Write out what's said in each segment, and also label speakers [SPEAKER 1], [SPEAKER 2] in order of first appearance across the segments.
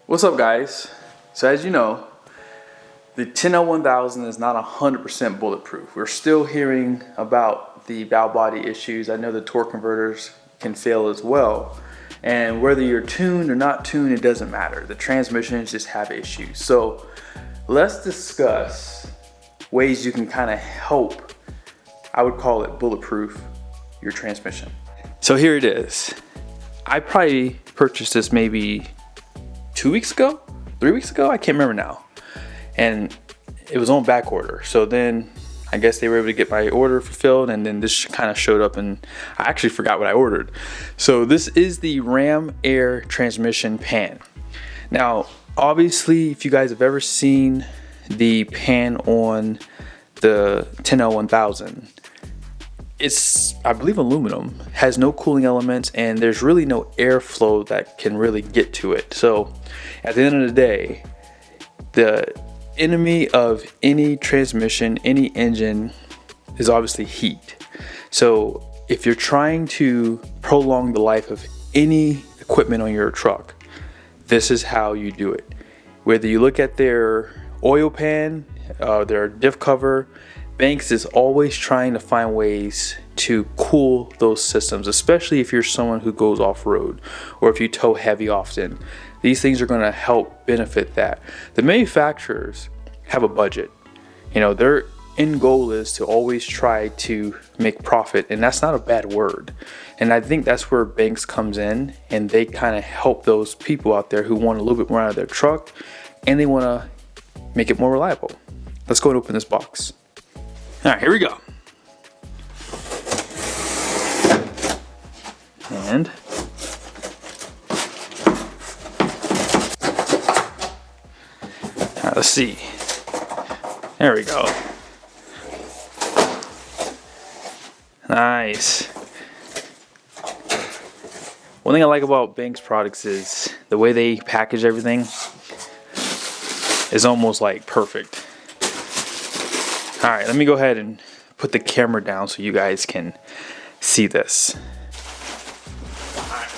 [SPEAKER 1] What's up, guys? So as you know, the 10L1000 is not 100% bulletproof. We're still hearing about the valve body issues. I know the torque converters can fail as well. And whether you're tuned or not tuned, it doesn't matter. The transmissions just have issues. So let's discuss ways you can kind of help, I would call it bulletproof, your transmission. So here it is. I probably purchased this maybe 2 weeks ago, 3 weeks ago, I can't remember now. And it was on back order. So then I guess they were able to get my order fulfilled, and then this kind of showed up and I actually forgot what I ordered. So this is the Ram Air transmission pan. Now, obviously, if you guys have ever seen the pan on the 10L1000, it's, I believe, aluminum, has no cooling elements, and there's really no airflow that can really get to it. So at the end of the day, the enemy of any transmission, any engine, is obviously heat. So if you're trying to prolong the life of any equipment on your truck, this is how you do it. Whether you look at their oil pan, their diff cover, Banks is always trying to find ways to cool those systems, especially if you're someone who goes off-road or if you tow heavy often. These things are going to help benefit that. The manufacturers have a budget. You know, their end goal is to always try to make profit, and that's not a bad word. And I think that's where Banks comes in, and they kind of help those people out there who want a little bit more out of their truck and they want to make it more reliable. Let's go and open this box. All right, here we go. And all right, let's see. There we go. Nice. One thing I like about Banks products is the way they package everything is almost like perfect. All right, let me go ahead and put the camera down so you guys can see this. All right.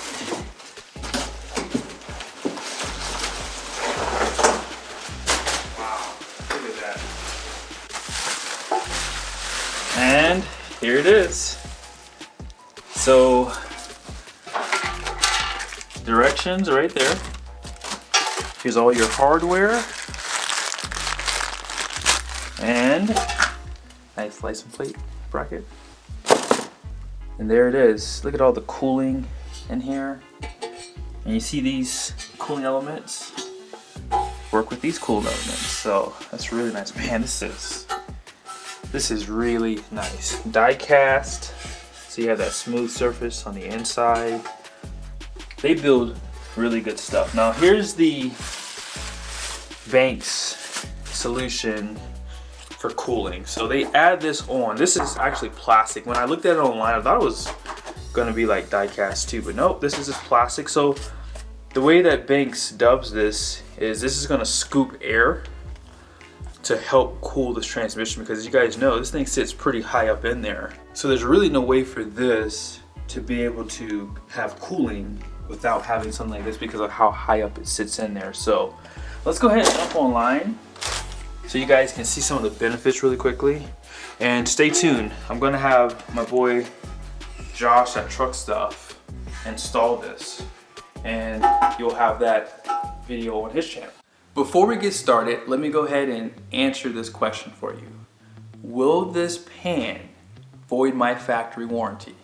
[SPEAKER 1] Wow, look at that. And here it is. So, directions are right there. Here's all your hardware. And nice license plate bracket. And there it is. Look at all the cooling in here. And you see these cooling elements work with these cooling elements. So that's really nice. Man, this is really nice. Die cast. So you have that smooth surface on the inside. They build really good stuff. Now here's the Banks solution for cooling. So they add this on. This is actually plastic. When I looked at it online, I thought it was gonna be like die cast too, but nope, this is just plastic. So the way that Banks dubs this is gonna scoop air to help cool this transmission, because as you guys know, this thing sits pretty high up in there. So there's really no way for this to be able to have cooling without having something like this because of how high up it sits in there. So let's go ahead and jump online so you guys can see some of the benefits really quickly. And stay tuned. I'm gonna have my boy Josh at Truck Stuff install this, and you'll have that video on his channel. Before we get started, let me go ahead and answer this question for you. Will this pan void my factory warranty?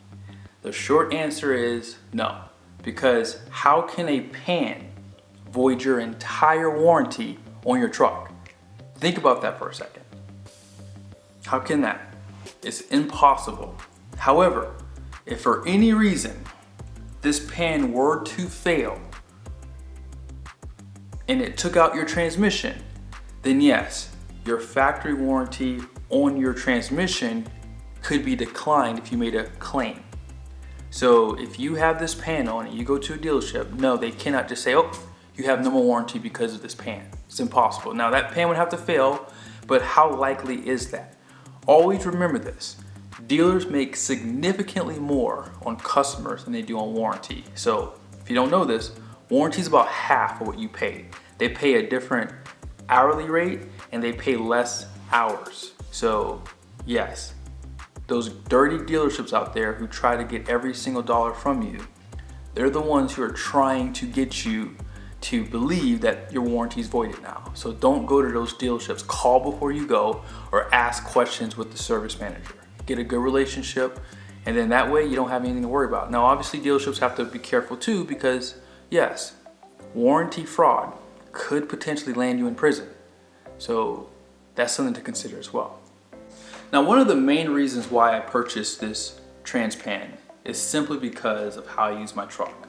[SPEAKER 1] The short answer is no, because how can a pan void your entire warranty on your truck? Think about that for a second. How can that? It's impossible. However, if for any reason this pan were to fail and it took out your transmission, then yes, your factory warranty on your transmission could be declined if you made a claim. So if you have this pan on and you go to a dealership, no, they cannot just say, oh, you have no more warranty because of this pan. It's impossible. Now that pan would have to fail, but how likely is that? Always remember this. Dealers make significantly more on customers than they do on warranty. So if you don't know this, Warranty is about half of what you pay. They pay a different hourly rate and they pay less hours. So yes, those dirty dealerships out there who try to get every single dollar from you, they're the ones who are trying to get you to believe that your warranty is voided now. So don't go to those dealerships. Call before you go or ask questions with the service manager. Get a good relationship, and then that way you don't have anything to worry about. Now obviously dealerships have to be careful too, because yes, warranty fraud could potentially land you in prison. So that's something to consider as well. Now one of the main reasons why I purchased this trans pan is simply because of how I use my truck.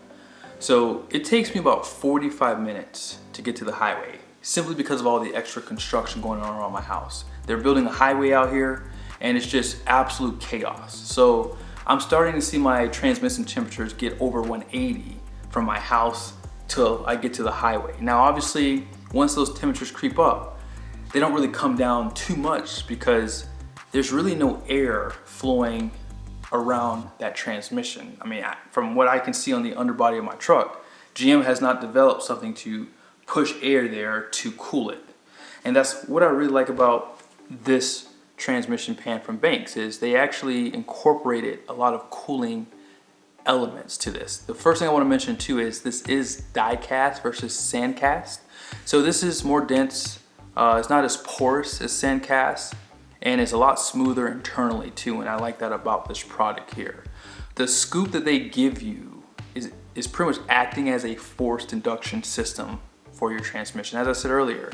[SPEAKER 1] So it takes me about 45 minutes to get to the highway, simply because of all the extra construction going on around my house. They're building a highway out here and it's just absolute chaos. So I'm starting to see my transmission temperatures get over 180 from my house till I get to the highway. Now obviously, once those temperatures creep up, they don't really come down too much because there's really no air flowing around that transmission. I mean, from what I can see on the underbody of my truck, GM has not developed something to push air there to cool it. And that's what I really like about this transmission pan from Banks, is they actually incorporated a lot of cooling elements to this. The first thing I want to mention too is this is die cast versus sand cast. So this is more dense, it's not as porous as sand cast, and it's a lot smoother internally too, and I like that about this product here. The scoop that they give you is pretty much acting as a forced induction system for your transmission. As I said earlier,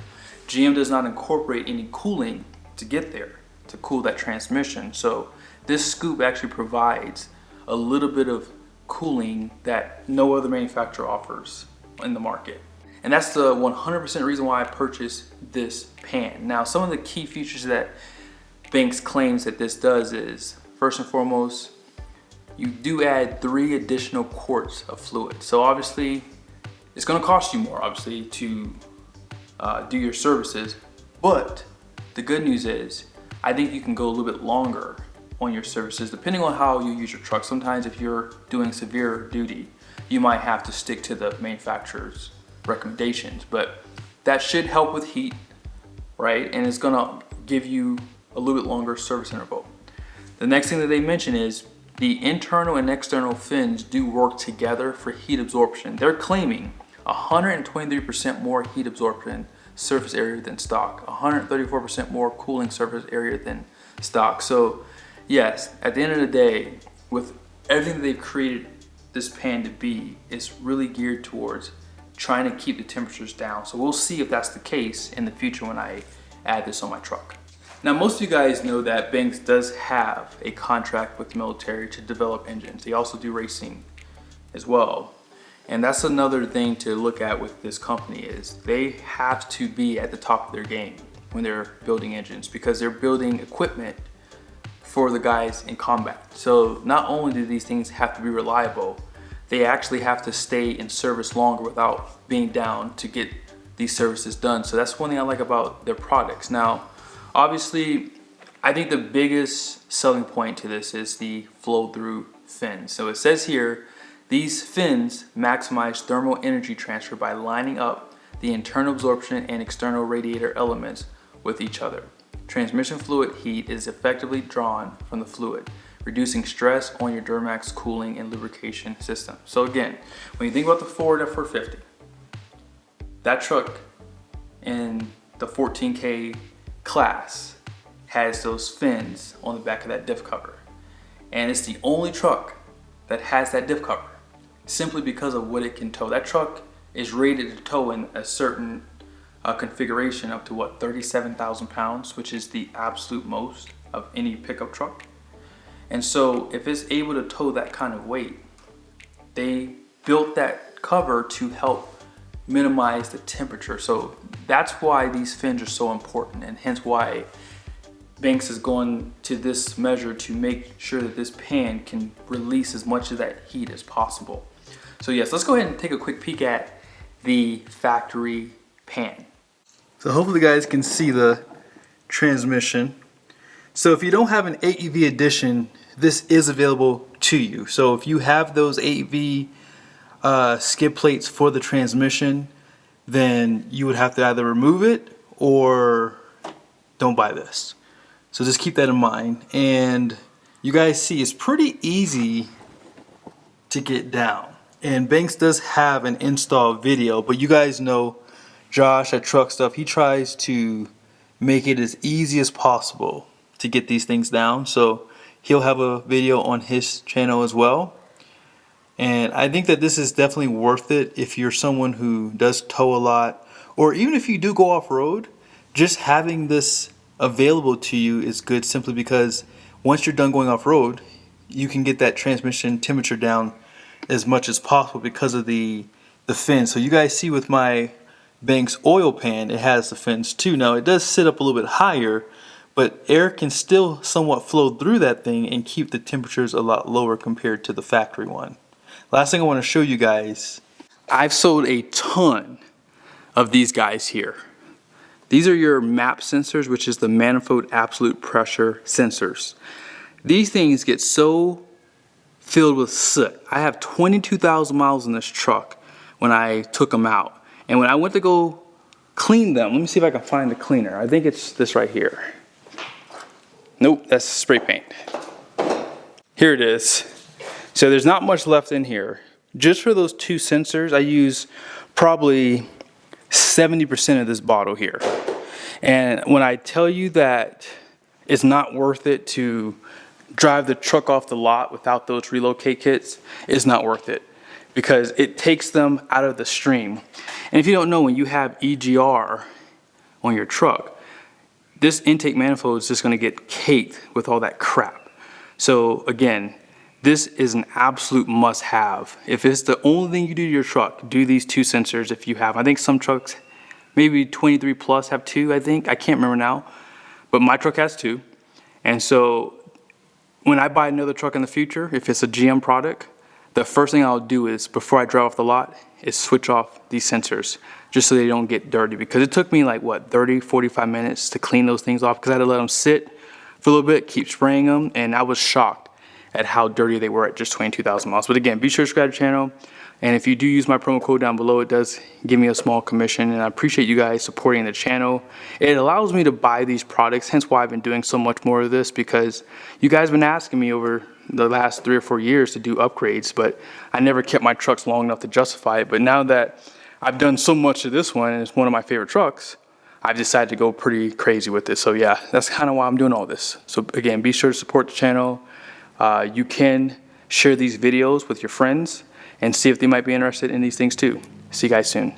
[SPEAKER 1] GM does not incorporate any cooling to get there, to cool that transmission. So this scoop actually provides a little bit of cooling that no other manufacturer offers in the market. And that's the 100% reason why I purchased this pan. Now, some of the key features that Banks claims that this does is, first and foremost, you do add 3 additional quarts of fluid. So obviously, it's gonna cost you more, obviously, to do your services, but the good news is, I think you can go a little bit longer on your services, depending on how you use your truck. Sometimes if you're doing severe duty, you might have to stick to the manufacturer's recommendations, but that should help with heat, right? And it's gonna give you a little bit longer service interval. The next thing that they mention is the internal and external fins do work together for heat absorption. They're claiming 123% more heat absorption surface area than stock, 134% more cooling surface area than stock. So yes, at the end of the day, with everything that they've created this pan to be, it's really geared towards trying to keep the temperatures down. So we'll see if that's the case in the future when I add this on my truck. Now, most of you guys know that Banks does have a contract with the military to develop engines. They also do racing as well. And that's another thing to look at with this company, is they have to be at the top of their game when they're building engines, because they're building equipment for the guys in combat. So not only do these things have to be reliable, they actually have to stay in service longer without being down to get these services done. So that's one thing I like about their products. Now, obviously, I think the biggest selling point to this is the flow-through fins. So it says here, these fins maximize thermal energy transfer by lining up the internal absorption and external radiator elements with each other. Transmission fluid heat is effectively drawn from the fluid, reducing stress on your Duramax cooling and lubrication system. So again, when you think about the Ford F450, that truck in the 14K class has those fins on the back of that diff cover. And it's the only truck that has that diff cover, simply because of what it can tow. That truck is rated to tow in a certain configuration up to what, 37,000 pounds, which is the absolute most of any pickup truck. And so if it's able to tow that kind of weight, they built that cover to help minimize the temperature. So that's why these fins are so important, and hence why Banks is going to this measure to make sure that this pan can release as much of that heat as possible. So yes, let's go ahead and take a quick peek at the factory pan. So hopefully you guys can see the transmission. So if you don't have an AEV edition, this is available to you. So if you have those AEV
[SPEAKER 2] skid plates for the transmission, then you would have to either remove it or don't buy this. So just keep that in mind. And you guys see it's pretty easy to get down. And Banks does have an install video, but you guys know Josh at Truck Stuff, he tries to make it as easy as possible to get these things down. So he'll have a video on his channel as well. And I think that this is definitely worth it if you're someone who does tow a lot, or even if you do go off-road. Just having this available to you is good, simply because once you're done going off-road, you can get that transmission temperature down as much as possible because of the fins. So you guys see with my Banks oil pan, it has the fins too. Now it does sit up a little bit higher, but air can still somewhat flow through that thing and keep the temperatures a lot lower compared to the factory one. Last thing I want to show you guys,
[SPEAKER 1] I've sold a ton of these guys here. These are your MAP sensors, which is the manifold absolute pressure sensors. These things get so filled with soot. I have 22,000 miles in this truck when I took them out. And when I went to go clean them, let me see if I can find the cleaner. I think it's this right here. Nope, that's spray paint. Here it is. So there's not much left in here. Just for those two sensors, I use probably 70% of this bottle here. And when I tell you that it's not worth it to drive the truck off the lot without those relocate kits, it's not worth it, because it takes them out of the stream. And if you don't know, when you have EGR on your truck, this intake manifold is just going to get caked with all that crap. So again, this is an absolute must-have. If it's the only thing you do to your truck, do these two sensors if you have. I think some trucks, maybe 23 plus, have two, I think. I can't remember now. But my truck has two. And so when I buy another truck in the future, if it's a GM product, the first thing I'll do is, before I drive off the lot, is switch off these sensors just so they don't get dirty. Because it took me like, what, 30, 45 minutes to clean those things off, because I had to let them sit for a little bit, keep spraying them, and I was shocked at how dirty they were at just 22,000 miles. But again, be sure to subscribe to the channel. And if you do use my promo code down below, it does give me a small commission. And I appreciate you guys supporting the channel. It allows me to buy these products, hence why I've been doing so much more of this, because you guys have been asking me over the last 3 or 4 years to do upgrades, but I never kept my trucks long enough to justify it. But now that I've done so much of this one, and it's one of my favorite trucks, I've decided to go pretty crazy with this. So yeah, that's kind of why I'm doing all this. So again, be sure to support the channel. You can share these videos with your friends and see if they might be interested in these things too. See you guys soon.